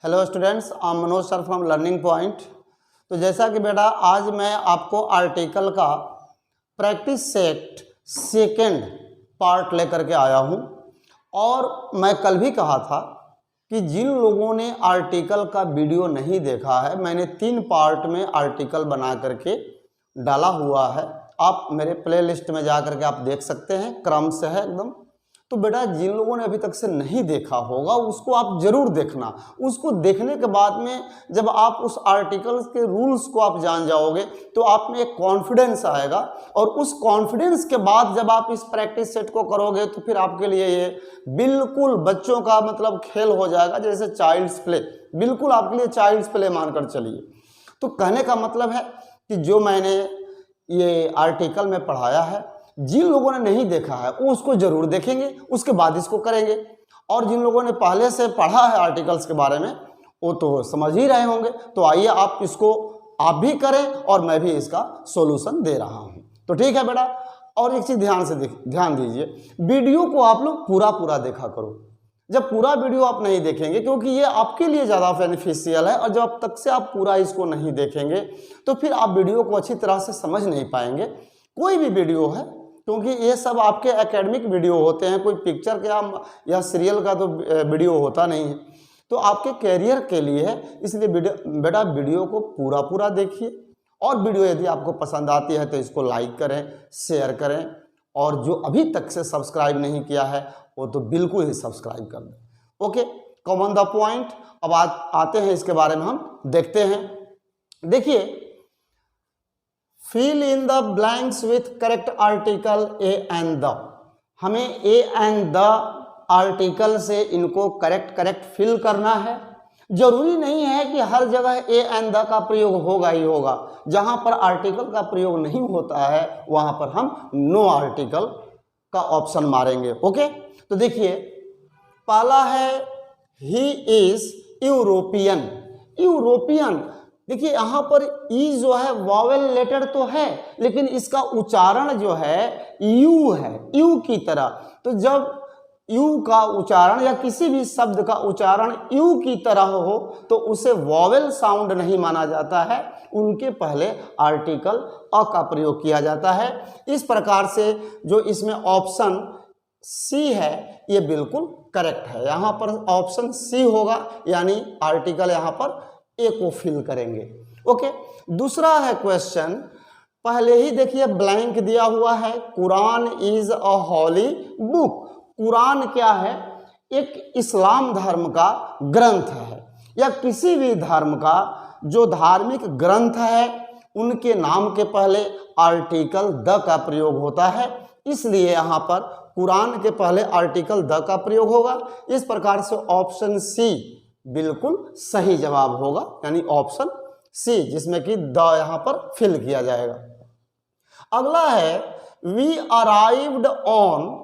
Hello students, I am Manoj sir from learning point. तो जैसा कि बेटा आज मैं आपको आर्टिकल का प्रैक्टिस सेट सेकेंड पार्ट लेकर के आया हूं। और मैं कल भी कहा था कि जिन लोगों ने आर्टिकल का वीडियो नहीं देखा है, मैंने 3 पार्ट में आर्टिकल बना करके डाला हुआ है। आप मेरे प्लेलिस्ट में जा करके आप देख सकते हैं, क्रम से है एकदम। तो बेटा जिन लोगों ने अभी तक से नहीं देखा होगा उसको आप जरूर देखना। उसको देखने के बाद में जब आप उस आर्टिकल्स के रूल्स को आप जान जाओगे तो आप में एक कॉन्फिडेंस आएगा, और उस कॉन्फिडेंस के बाद जब आप इस प्रैक्टिस सेट को करोगे तो फिर आपके लिए ये बिल्कुल बच्चों का मतलब खेल हो जाएगा, जैसे चाइल्ड्स प्ले, बिल्कुल आपके लिए चाइल्ड्स प्ले मानकर चलिए। तो कहने का मतलब है कि जो मैंने ये आर्टिकल में पढ़ाया है, जिन लोगों ने नहीं देखा है वो उसको जरूर देखेंगे, उसके बाद इसको करेंगे। और जिन लोगों ने पहले से पढ़ा है आर्टिकल्स के बारे में वो तो समझ ही रहे होंगे। तो आइए आप इसको आप भी करें और मैं भी इसका सॉल्यूशन दे रहा हूं। तो ठीक है बेटा, और एक चीज ध्यान दीजिए, वीडियो को आप लोग पूरा देखा करो। जब पूरा वीडियो आप नहीं देखेंगे, क्योंकि ये आपके लिए ज़्यादा बेनिफिशियल है, और जब तक से आप पूरा इसको नहीं देखेंगे तो फिर आप वीडियो को अच्छी तरह से समझ नहीं पाएंगे। कोई भी वीडियो है, क्योंकि ये सब आपके एकेडमिक वीडियो होते हैं, कोई पिक्चर का या सीरियल का तो वीडियो होता नहीं है, तो आपके कैरियर के लिए है। इसलिए बेटा वीडियो को पूरा देखिए, और वीडियो यदि आपको पसंद आती है तो इसको लाइक करें, शेयर करें, और जो अभी तक से सब्सक्राइब नहीं किया है वो तो बिल्कुल ही सब्सक्राइब कर दें। Okay, common the point. अब आते हैं इसके बारे में, हम देखते हैं। देखिए, fill in the blanks with correct article a and the. हमें ए एंड द आर्टिकल से इनको करेक्ट फिल करना है। जरूरी नहीं है कि हर जगह ए एंड द का प्रयोग होगा ही होगा। जहां पर आर्टिकल का प्रयोग नहीं होता है वहां पर हम नो आर्टिकल का ऑप्शन मारेंगे। ओके, तो देखिए पहला है ही इज यूरोपियन। यूरोपियन, देखिए यहाँ पर ई जो है वॉवेल लेटर तो है, लेकिन इसका उच्चारण जो है यू है, यू की तरह। तो जब यू का उच्चारण या किसी भी शब्द का उच्चारण यू की तरह हो तो उसे वॉवेल साउंड नहीं माना जाता है, उनके पहले आर्टिकल अ का प्रयोग किया जाता है। इस प्रकार से जो इसमें ऑप्शन सी है ये बिल्कुल करेक्ट है। यहाँ पर ऑप्शन सी होगा, यानी आर्टिकल यहाँ पर ए को फिल करेंगे। ओके, दूसरा है क्वेश्चन, पहले ही देखिए ब्लैंक दिया हुआ है, Quran is a holy book. Quran क्या है? एक इस्लाम धर्म का ग्रंथ है, या किसी भी धर्म का जो धार्मिक ग्रंथ है उनके नाम के पहले आर्टिकल द का प्रयोग होता है, इसलिए यहाँ पर कुरान के पहले आर्टिकल द का प्रयोग होगा। इस प्रकार से ऑप्शन सी बिल्कुल सही जवाब होगा, यानी ऑप्शन सी, जिसमें कि द यहाँ पर फिल किया जाएगा। अगला है we arrived on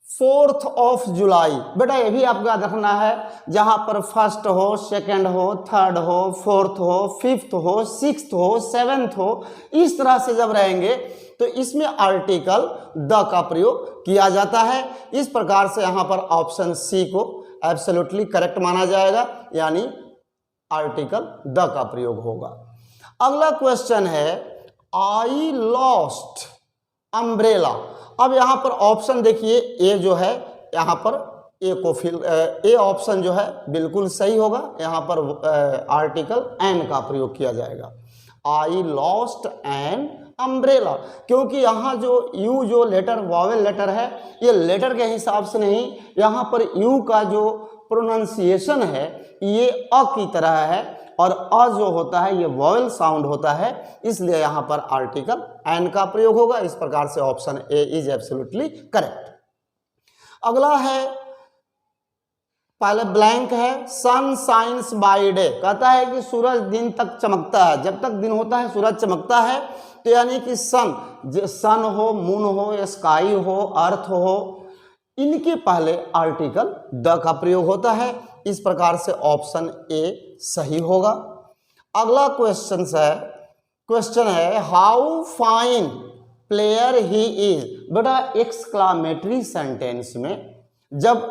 4th of July. बेटा ये भी आपका रखना है, जहां पर फर्स्ट हो, सेकंड हो, थर्ड हो, फोर्थ हो, फिफ्थ हो, सिक्स्थ हो, सेवेंथ हो, इस तरह से जब रहेंगे तो इसमें आर्टिकल द का प्रयोग किया जाता है। इस प्रकार से यहाँ पर ऑप्शन सी को एब्सोल्युटली करेक्ट माना जाएगा, यानी आर्टिकल द का प्रयोग होगा। अगला क्वेश्चन है आई लॉस्ट अम्ब्रेला। अब यहाँ पर ऑप्शन देखिए, ए जो है यहाँ पर ए को फिल, ए ऑप्शन जो है बिल्कुल सही होगा। यहाँ पर आर्टिकल एन का प्रयोग किया जाएगा, आई लॉस्ट एन अम्ब्रेला, क्योंकि यहाँ जो यू जो लेटर वॉवेल लेटर है ये लेटर के हिसाब से नहीं, यहाँ पर यू का जो प्रोनाउंसिएशन है ये अ की तरह है, और अ जो होता है ये वॉवेल साउंड होता है, इसलिए यहाँ पर आर्टिकल एन का प्रयोग होगा। इस प्रकार से option A is absolutely correct. अगला है, पहले ब्लैंक है, सन साइंस बाय डे। कहता है कि सूरज दिन तक चमकता है, जब तक दिन होता है सूरज चमकता है, तो यानी कि सन हो, मून हो, स्काई हो, अर्थ हो, इनके पहले आर्टिकल द का प्रयोग होता है। इस प्रकार से ऑप्शन ए सही होगा। अगला क्वेश्चन है how fine player he is. बेटा एक्सक्लामेटरी सेंटेंस में जब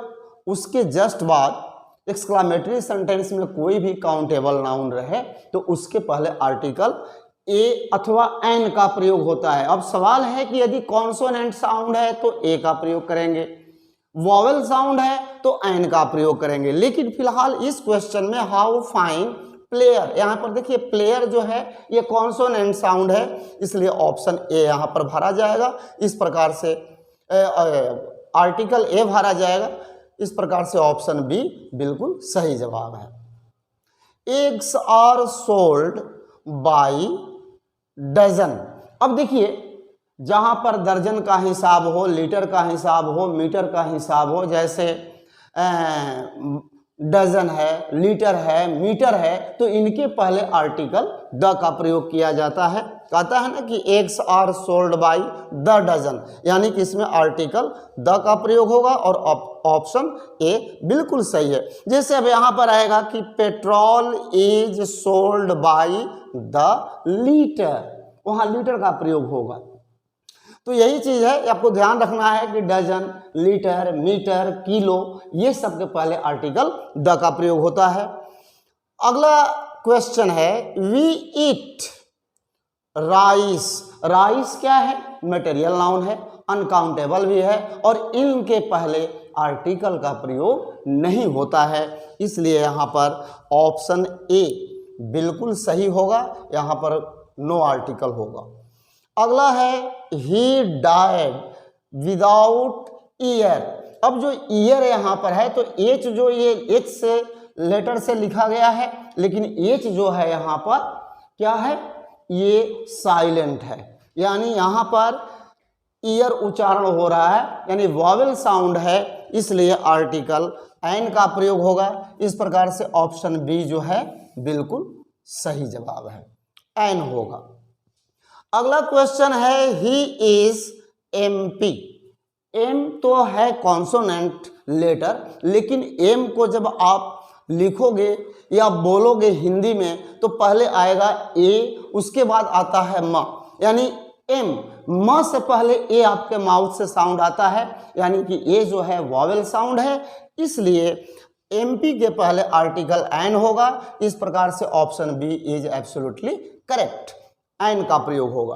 उसके जस्ट बाद एक्सक्लामेटरी सेंटेंस में कोई भी काउंटेबल नाउन रहे तो उसके पहले आर्टिकल ए अथवा एन का प्रयोग होता है। अब सवाल है कि यदि कॉन्सोनेंट साउंड है तो ए का प्रयोग करेंगे, वॉवेल साउंड है तो एन का प्रयोग करेंगे। लेकिन फिलहाल इस क्वेश्चन में हाउ फाइन प्लेयर, यहाँ पर देखिए प्लेयर जो है ये कॉन्सोनेंट साउंड है, इसलिए ऑप्शन ए यहाँ पर भरा जाएगा। इस प्रकार से आर्टिकल ए भरा जाएगा। इस प्रकार से ऑप्शन बी बिल्कुल सही जवाब है। Eggs are sold by dozen. अब देखिए जहां पर दर्जन का हिसाब हो, लीटर का हिसाब हो, मीटर का हिसाब हो, जैसे डजन है, लीटर है, मीटर है, तो इनके पहले आर्टिकल द का प्रयोग किया जाता है। कहता है ना कि eggs are sold by the dozen, यानी कि इसमें आर्टिकल द का प्रयोग होगा और ऑप्शन ए बिल्कुल सही है। जैसे अब यहाँ पर आएगा कि petrol is sold by the litre, वहाँ लीटर का प्रयोग होगा। तो यही चीज है, आपको ध्यान रखना है कि डजन, लीटर, मीटर, किलो, ये सब के पहले आर्टिकल द का प्रयोग होता है। अगला क्वेश्चन है वी ईट राइस। राइस क्या है? मटेरियल नाउन है, अनकाउंटेबल भी है और इनके पहले आर्टिकल का प्रयोग नहीं होता है, इसलिए यहाँ पर ऑप्शन ए बिल्कुल सही होगा, यहाँ पर नो आर्टिकल होगा। अगला है ही डाइड विदाउट ईयर। अब जो ईयर यहाँ पर है तो एच जो ये एच से लेटर से लिखा गया है, लेकिन एच जो है यहाँ पर क्या है? ये साइलेंट है, यानी यहाँ पर ईयर उच्चारण हो रहा है, यानी वॉवेल साउंड है, इसलिए आर्टिकल एन का प्रयोग होगा। इस प्रकार से ऑप्शन बी जो है बिल्कुल सही जवाब है, एन होगा। अगला क्वेश्चन है ही इज एमपी। एम तो है कॉन्सोनेंट लेटर, लेकिन एम को जब आप लिखोगे या बोलोगे हिंदी में तो पहले आएगा ए, उसके बाद आता है म, यानी एम, म से पहले ए आपके माउथ से साउंड आता है, यानी कि ए जो है वॉवेल साउंड है, इसलिए एमपी के पहले आर्टिकल एन होगा। इस प्रकार से option B is absolutely correct, an का प्रयोग होगा।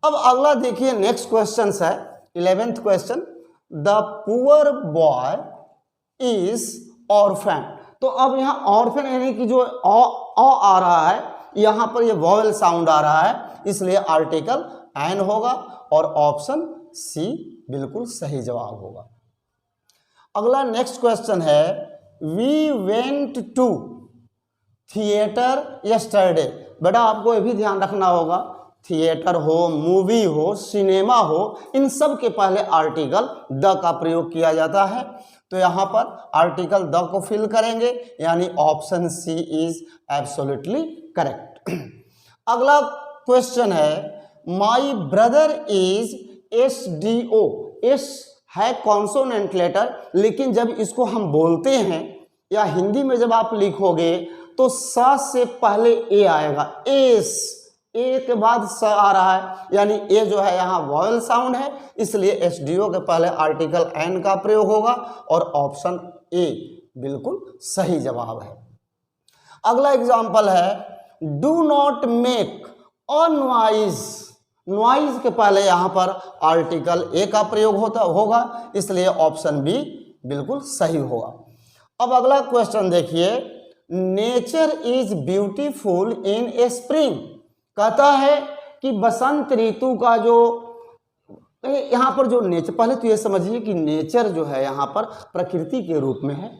अब अगला देखिए नेक्स्ट क्वेश्चन है 11th question, the poor boy is orphan. तो अब यहाँ ऑर्फन यानी कि जो अ आ रहा है, यहाँ पर ये वॉवेल साउंड आ रहा है, इसलिए आर्टिकल एन होगा और ऑप्शन सी बिल्कुल सही जवाब होगा। अगला नेक्स्ट क्वेश्चन है we went to theatre yesterday. बेटा आपको ये भी ध्यान रखना होगा, थिएटर हो, मूवी हो, सिनेमा हो, इन सब के पहले आर्टिकल द का प्रयोग किया जाता है। तो यहाँ पर आर्टिकल द को फिल करेंगे, यानी option C is absolutely correct. अगला क्वेश्चन है my brother is SDO। S है कॉन्सोनेंट लेटर, लेकिन जब इसको हम बोलते हैं या हिंदी में जब आप लिखोगे तो स से पहले ए आएगा, एस, ए के बाद स आ रहा है, यानी ए जो है यहाँ वॉवेल साउंड है, इसलिए SDO के पहले आर्टिकल एन का प्रयोग होगा और ऑप्शन ए बिल्कुल सही जवाब है। अगला एग्जाम्पल है do not make a noise. Noise के पहले यहाँ पर आर्टिकल ए का प्रयोग होगा, इसलिए ऑप्शन बी बिल्कुल सही होगा। अब अगला क्वेश्चन देखिए, nature is beautiful in A spring. कहता है कि बसंत ऋतु का जो यहाँ पर जो नेचर, पहले तो ये समझिए कि नेचर जो है यहाँ पर प्रकृति के रूप में है,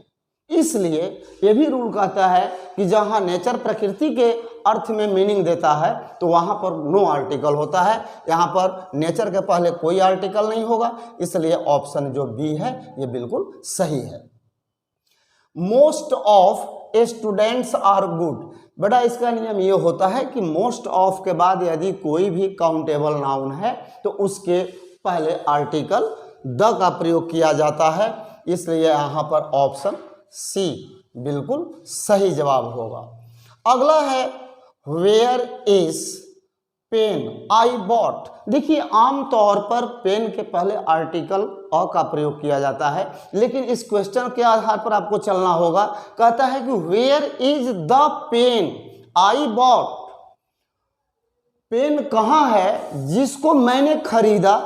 इसलिए ये भी रूल कहता है कि जहाँ नेचर प्रकृति के अर्थ में मीनिंग देता है तो वहाँ पर नो आर्टिकल होता है। यहाँ पर नेचर के पहले कोई आर्टिकल नहीं होगा, इसलिए ऑप्शन जो बी है ये बिल्कुल सही है। Most of students are good. बेटा इसका नियम ये होता है कि मोस्ट ऑफ के बाद यदि कोई भी काउंटेबल नाउन है तो उसके पहले आर्टिकल द का प्रयोग किया जाता है, इसलिए यहाँ पर ऑप्शन सी बिल्कुल सही जवाब होगा। अगला है where is pen, I bought. देखिए आमतौर पर पेन के पहले आर्टिकल अ का प्रयोग किया जाता है, लेकिन इस क्वेश्चन के आधार पर आपको चलना होगा। कहता है कि where is the pen I bought, pen कहाँ है जिसको मैंने खरीदा,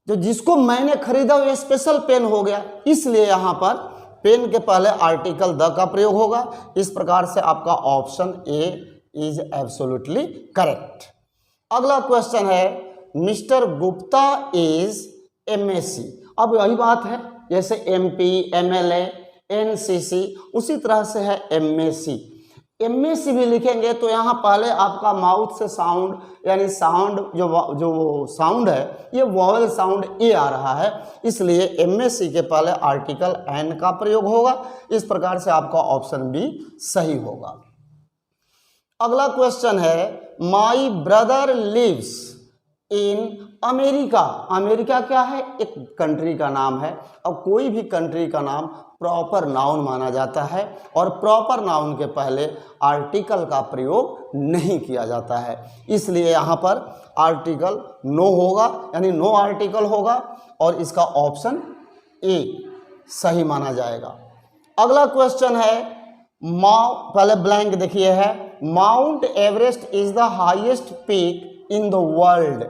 जो जिसको मैंने खरीदा वो स्पेशल पेन हो गया, इसलिए यहाँ पर पेन के पहले आर्टिकल द का प्रयोग होगा। इस प्रकार से आपका option A is absolutely correct. अगला क्वेश्चन है मिस्टर गुप्ता इज एमएससी। अब यही बात है, जैसे एमपी, एमएलए, एनसीसी, उसी तरह से है एमएससी। एमएससी भी लिखेंगे तो यहाँ पहले आपका माउथ से साउंड, यानी साउंड जो साउंड है ये वॉवेल साउंड ए आ रहा है, इसलिए एमएससी के पहले आर्टिकल एन का प्रयोग होगा। इस प्रकार से आपका ऑप्शन बी सही होगा। अगला क्वेश्चन है my brother lives in America. America क्या है? एक कंट्री का नाम है, और कोई भी कंट्री का नाम प्रॉपर नाउन माना जाता है, और प्रॉपर नाउन के पहले आर्टिकल का प्रयोग नहीं किया जाता है, इसलिए यहाँ पर आर्टिकल नो होगा, यानी नो आर्टिकल होगा, और इसका ऑप्शन ए सही माना जाएगा। अगला क्वेश्चन है पहले ब्लैंक देखिए है, mount Everest is the highest peak in the world.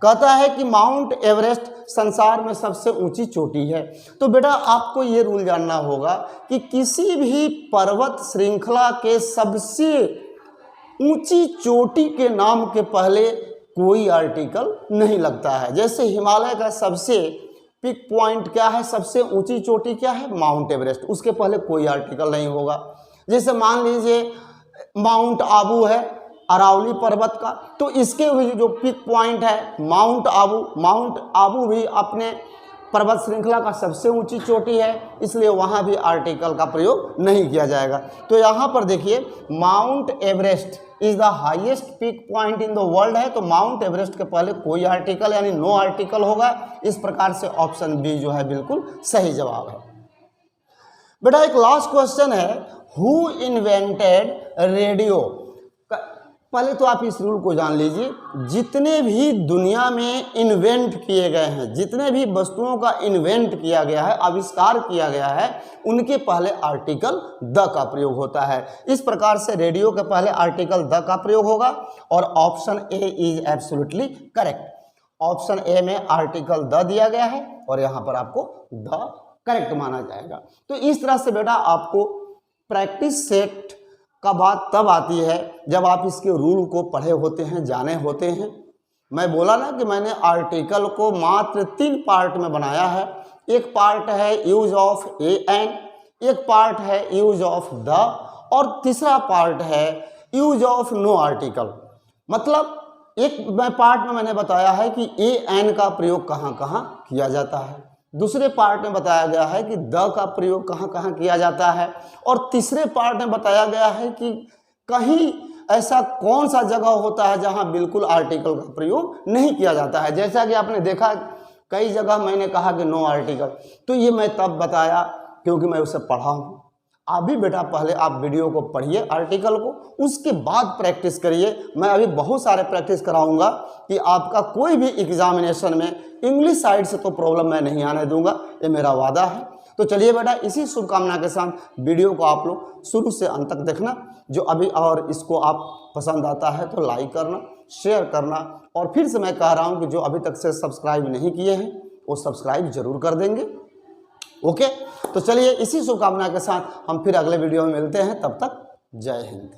कहता है कि माउंट एवरेस्ट संसार में सबसे ऊंची चोटी है। तो बेटा आपको ये रूल जानना होगा कि किसी भी पर्वत श्रृंखला के सबसे ऊंची चोटी के नाम के पहले कोई आर्टिकल नहीं लगता है। जैसे हिमालय का सबसे पिक पॉइंट क्या है, सबसे ऊंची चोटी क्या है? माउंट एवरेस्ट, उसके पहले कोई आर्टिकल नहीं होगा। जैसे मान लीजिए माउंट आबू है अरावली पर्वत का, तो इसके भी जो पिक पॉइंट है माउंट आबू भी अपने पर्वत श्रृंखला का सबसे ऊंची चोटी है, इसलिए वहाँ भी आर्टिकल का प्रयोग नहीं किया जाएगा। तो यहाँ पर देखिए mount Everest is the highest peak point in the world है, तो माउंट एवरेस्ट के पहले कोई आर्टिकल यानी नो आर्टिकल होगा। इस प्रकार से ऑप्शन बी जो है बिल्कुल सही जवाब है। बेटा एक लास्ट क्वेश्चन है, हु इन्वेंटेड रेडियो। पहले तो आप इस रूल को जान लीजिए, जितने भी दुनिया में इन्वेंट किए गए हैं, जितने भी वस्तुओं का इन्वेंट किया गया है, आविष्कार किया गया है, उनके पहले आर्टिकल द का प्रयोग होता है। इस प्रकार से रेडियो के पहले आर्टिकल द का प्रयोग होगा, और option A is absolutely correct. Option A में आर्टिकल द दिया गया है, और यहाँ पर आपको द करेक्ट माना जाएगा। तो इस तरह से बेटा आपको प्रैक्टिस सेट का बात तब आती है जब आप इसके रूल को पढ़े होते हैं, जाने होते हैं। मैं बोला ना कि मैंने आर्टिकल को मात्र 3 पार्ट में बनाया है। एक पार्ट है यूज ऑफ ए एन, एक पार्ट है यूज ऑफ द, और तीसरा पार्ट है यूज ऑफ नो आर्टिकल। मतलब एक पार्ट में मैंने बताया है कि ए एन का प्रयोग कहाँ कहाँ किया जाता है, दूसरे पार्ट में बताया गया है कि द का प्रयोग कहाँ कहाँ किया जाता है, और तीसरे पार्ट में बताया गया है कि कहीं ऐसा कौन सा जगह होता है जहाँ बिल्कुल आर्टिकल का प्रयोग नहीं किया जाता है। जैसा कि आपने देखा कई जगह मैंने कहा कि नो आर्टिकल, तो ये मैं तब बताया क्योंकि मैं उसे पढ़ा हूँ। आप भी बेटा पहले आप वीडियो को पढ़िए आर्टिकल को, उसके बाद प्रैक्टिस करिए। मैं अभी बहुत सारे प्रैक्टिस कराऊंगा कि आपका कोई भी एग्जामिनेशन में इंग्लिश साइड से तो प्रॉब्लम मैं नहीं आने दूंगा, ये मेरा वादा है। तो चलिए बेटा इसी शुभकामना के साथ वीडियो को आप लोग शुरू से अंत तक देखना, जो अभी और इसको आप पसंद आता है तो लाइक करना, शेयर करना, और फिर से मैं कह रहा हूँ कि जो अभी तक से सब्सक्राइब नहीं किए हैं वो सब्सक्राइब जरूर कर देंगे। ओके, तो चलिए इसी शुभकामना के साथ हम फिर अगले वीडियो में मिलते हैं। तब तक जय हिंद।